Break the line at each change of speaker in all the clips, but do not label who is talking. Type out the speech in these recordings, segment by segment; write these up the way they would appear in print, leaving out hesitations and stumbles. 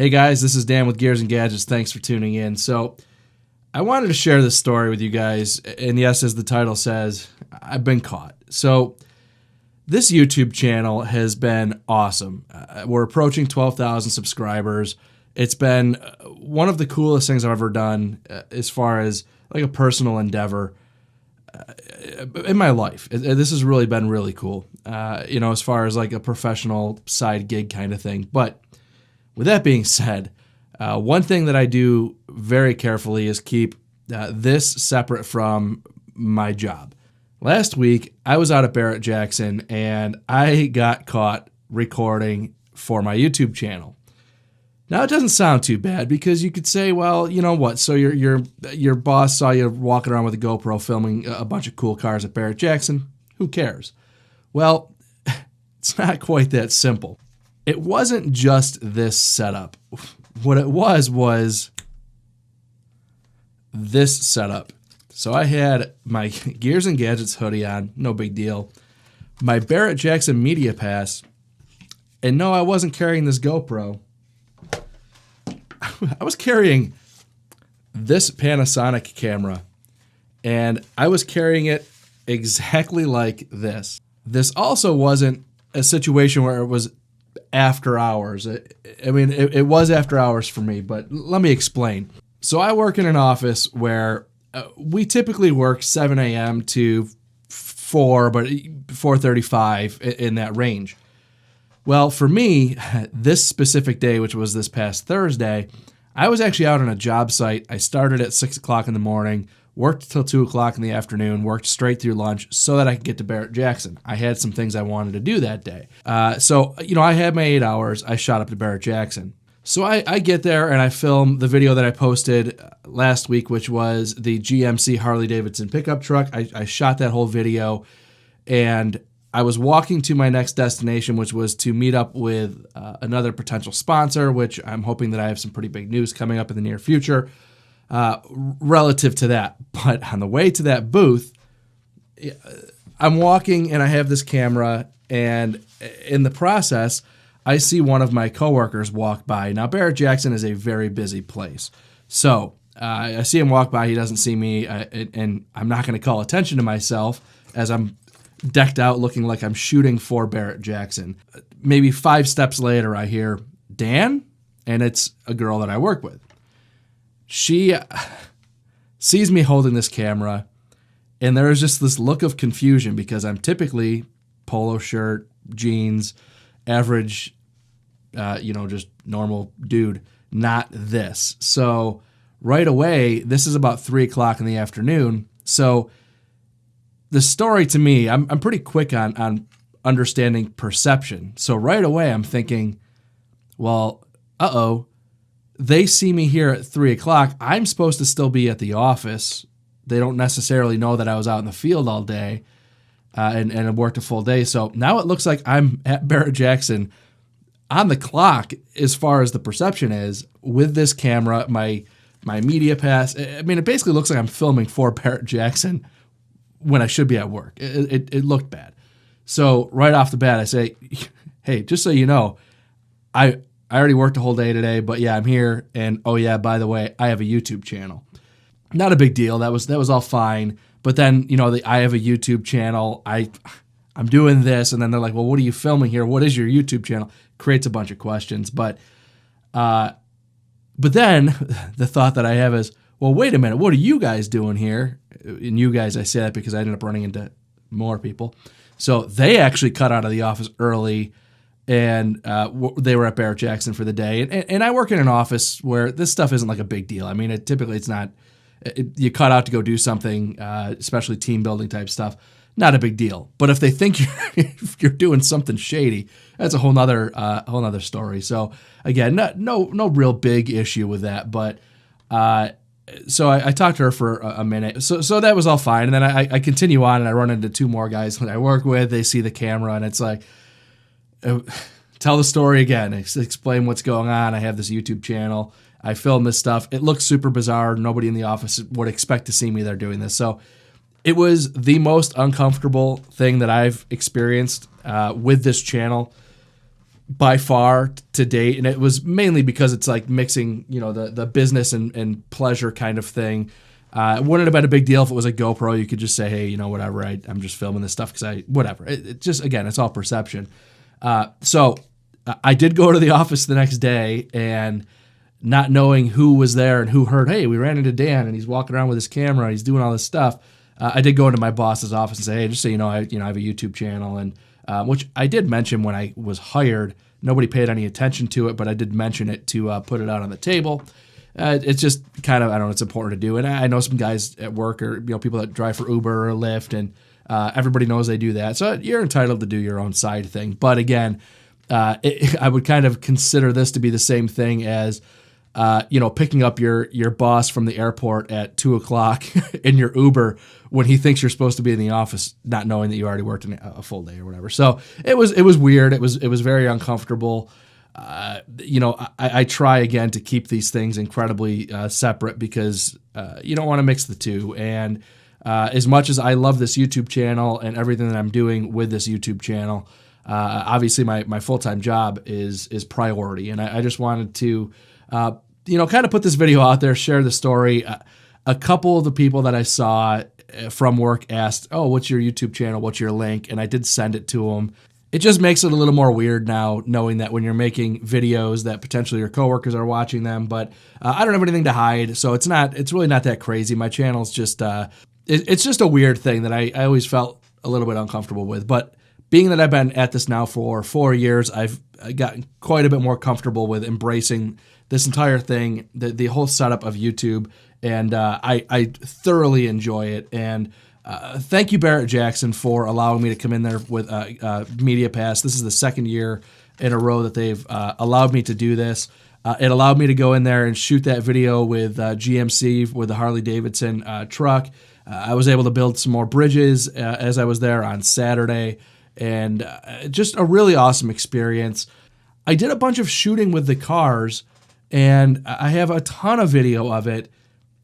Hey guys, this is Dan with Gears and Gadgets. Thanks for tuning in. So I wanted to share this story with you guys, and yes, as the title says, I've been caught. So this YouTube channel has been awesome. We're approaching 12,000 subscribers. It's been one of the coolest things I've ever done as far as like a personal endeavor in my life. This has really been really cool, as far as like a professional side gig kind of thing. But with that being said, one thing that I do very carefully is keep this separate from my job. Last week, I was out at Barrett-Jackson, and I got caught recording for my YouTube channel. Now, it doesn't sound too bad because you could say, well, you know what? So your boss saw you walking around with a GoPro filming a bunch of cool cars at Barrett-Jackson. Who cares? Well, it's not quite that simple. It wasn't just this setup. What it was this setup. So I had my Gears and Gadgets hoodie on, no big deal. My Barrett-Jackson Media Pass, and no, I wasn't carrying this GoPro. I was carrying this Panasonic camera, and I was carrying it exactly like this. This also wasn't a situation where it was after hours. It was after hours for me, but let me explain. So I work in an office where we typically work 7 a.m. to 4, but 4:35 in that range. Well, for me, this specific day, which was this past Thursday, I was actually out on a job site. I started at 6 o'clock in the morning, worked till 2 o'clock in the afternoon, worked straight through lunch so that I could get to Barrett-Jackson. I had some things I wanted to do that day. So I had my 8 hours. I shot up to Barrett-Jackson. So I get there and I film the video that I posted last week, which was the GMC Harley-Davidson pickup truck. I shot that whole video, and I was walking to my next destination, which was to meet up with another potential sponsor, which I'm hoping that I have some pretty big news coming up in the near future relative to that. But on the way to that booth, I'm walking and I have this camera, and in the process, I see one of my coworkers walk by. Now, Barrett-Jackson is a very busy place. So I see him walk by. He doesn't see me, and I'm not going to call attention to myself as I'm decked out looking like I'm shooting for Barrett-Jackson. Maybe 5 steps later, I hear, "Dan?" And it's a girl that I work with. She sees me holding this camera, and there is just this look of confusion because I'm typically polo shirt, jeans, average, just normal dude, not this. So right away, this is about 3 o'clock in the afternoon. So the story to me, I'm pretty quick on understanding perception. So right away, I'm thinking, well, they see me here at 3 o'clock. I'm supposed to still be at the office. They don't necessarily know that I was out in the field all day and I worked a full day. So now it looks like I'm at Barrett-Jackson on the clock as far as the perception is with this camera, my media pass. It basically looks like I'm filming for Barrett-Jackson when I should be at work. It looked bad. So right off the bat, I say, hey, just so you know, I already worked a whole day today, but yeah, I'm here. And oh yeah, by the way, I have a YouTube channel. Not a big deal. That was all fine. But then, I have a YouTube channel. I'm doing this. And then they're like, well, what are you filming here? What is your YouTube channel? Creates a bunch of questions. But then the thought that I have is, well, wait a minute. What are you guys doing here? And you guys, I say that because I ended up running into more people. So they actually cut out of the office early, and they were at Barrett-Jackson for the day. And I work in an office where this stuff isn't like a big deal. Typically it's not. You cut out to go do something, especially team building type stuff, not a big deal. But if they think you're doing something shady, that's a whole nother story. So again, no real big issue with that. But so I talked to her for a minute. So that was all fine. And then I continue on, and I run into 2 more guys that I work with. They see the camera, and it's like, tell the story again. Explain what's going on. I have this YouTube channel. I film this stuff. It looks super bizarre. Nobody in the office would expect to see me there doing this. So it was the most uncomfortable thing that I've experienced with this channel by far to date, and it was mainly because it's like mixing, the business and pleasure kind of thing. It wouldn't have been a big deal if it was a GoPro. You could just say, hey, whatever, I'm just filming this stuff because whatever. It just, again, it's all perception. So I did go to the office the next day, and not knowing who was there and who heard, hey, we ran into Dan and he's walking around with his camera and he's doing all this stuff. I did go into my boss's office and say, hey, just so you know, I have a YouTube channel, and which I did mention when I was hired. Nobody paid any attention to it, but I did mention it to put it out on the table. It's just kind of, I don't know, it's important to do. And I know some guys at work or people that drive for Uber or Lyft, and everybody knows they do that. So you're entitled to do your own side thing. But again, I would kind of consider this to be the same thing as picking up your boss from the airport at 2:00 in your Uber when he thinks you're supposed to be in the office, not knowing that you already worked a full day or whatever. So it was weird. It was very uncomfortable. I try again to keep these things incredibly separate because you don't want to mix the two. And as much as I love this YouTube channel and everything that I'm doing with this YouTube channel, obviously my full-time job is priority. And I just wanted to kind of put this video out there, share the story. A couple of the people that I saw from work asked, oh, what's your YouTube channel? What's your link? And I did send it to them. It just makes it a little more weird now, knowing that when you're making videos that potentially your coworkers are watching them, but I don't have anything to hide. So it's really not that crazy. My channel's just, it's just a weird thing that I always felt a little bit uncomfortable with. But being that I've been at this now for 4 years, I've gotten quite a bit more comfortable with embracing this entire thing, the whole setup of YouTube, and I thoroughly enjoy it. And thank you, Barrett Jackson, for allowing me to come in there with Media Pass. This is the second year in a row that they've allowed me to do this. It allowed me to go in there and shoot that video with GMC with the Harley Davidson truck. I was able to build some more bridges as I was there on Saturday, and just a really awesome experience. I did a bunch of shooting with the cars, and I have a ton of video of it,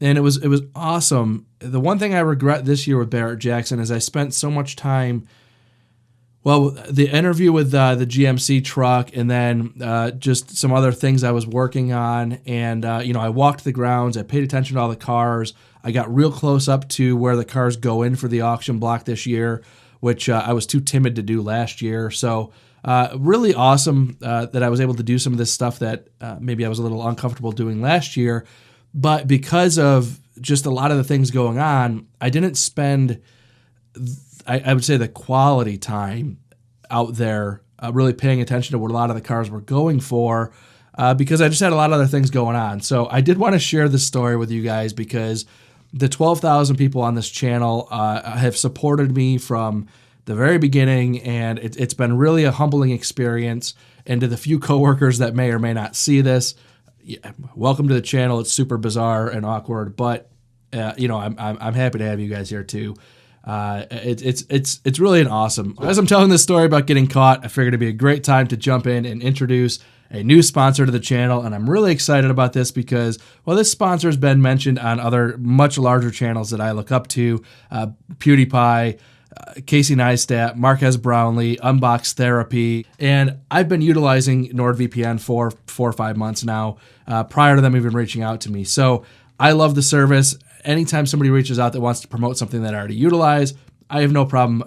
and it was awesome. The one thing I regret this year with Barrett Jackson is I spent so much time, the interview with the GMC truck, and then just some other things I was working on, and I walked the grounds, I paid attention to all the cars, I got real close up to where the cars go in for the auction block this year, which I was too timid to do last year. So really awesome that I was able to do some of this stuff that maybe I was a little uncomfortable doing last year. But because of just a lot of the things going on, I didn't spend, I would say, the quality time out there really paying attention to what a lot of the cars were going for because I just had a lot of other things going on. So I did want to share this story with you guys because the 12,000 people on this channel have supported me from the very beginning, and it's been really a humbling experience. And to the few coworkers that may or may not see this, welcome to the channel. It's super bizarre and awkward, but I'm happy to have you guys here too. It's really an awesome. As I'm telling this story about getting caught, I figured it'd be a great time to jump in and introduce a new sponsor to the channel, and I'm really excited about this because, this sponsor has been mentioned on other much larger channels that I look up to, PewDiePie, Casey Neistat, Marquez Brownlee, Unbox Therapy, and I've been utilizing NordVPN for 4 or 5 months now, prior to them even reaching out to me. So I love the service. Anytime somebody reaches out that wants to promote something that I already utilize, I have no problem,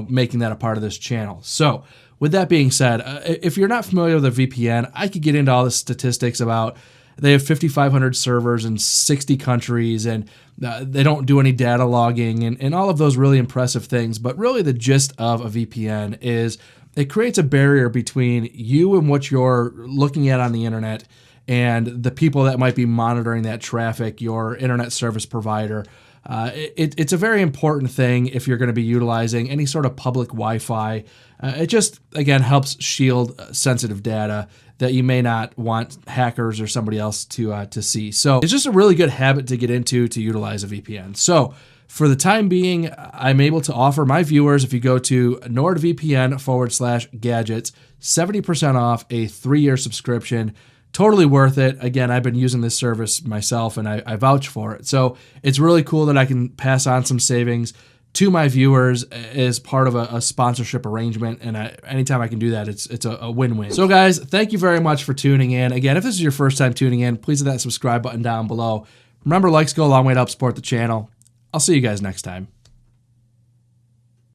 making that a part of this channel. So with that being said, if you're not familiar with a VPN, I could get into all the statistics about they have 5,500 servers in 60 countries, and they don't do any data logging and all of those really impressive things. But really the gist of a VPN is it creates a barrier between you and what you're looking at on the internet and the people that might be monitoring that traffic, your internet service provider. It's a very important thing if you're going to be utilizing any sort of public Wi-Fi. It just, again, helps shield sensitive data that you may not want hackers or somebody else to see. So it's just a really good habit to get into to utilize a VPN. So for the time being, I'm able to offer my viewers, if you go to NordVPN/gadgets, 70% off a 3-year subscription. Totally worth it. Again, I've been using this service myself, and I vouch for it. So it's really cool that I can pass on some savings to my viewers as part of a sponsorship arrangement. And anytime I can do that, it's a win-win. So guys, thank you very much for tuning in. Again, if this is your first time tuning in, please hit that subscribe button down below. Remember, likes go a long way to help support the channel. I'll see you guys next time.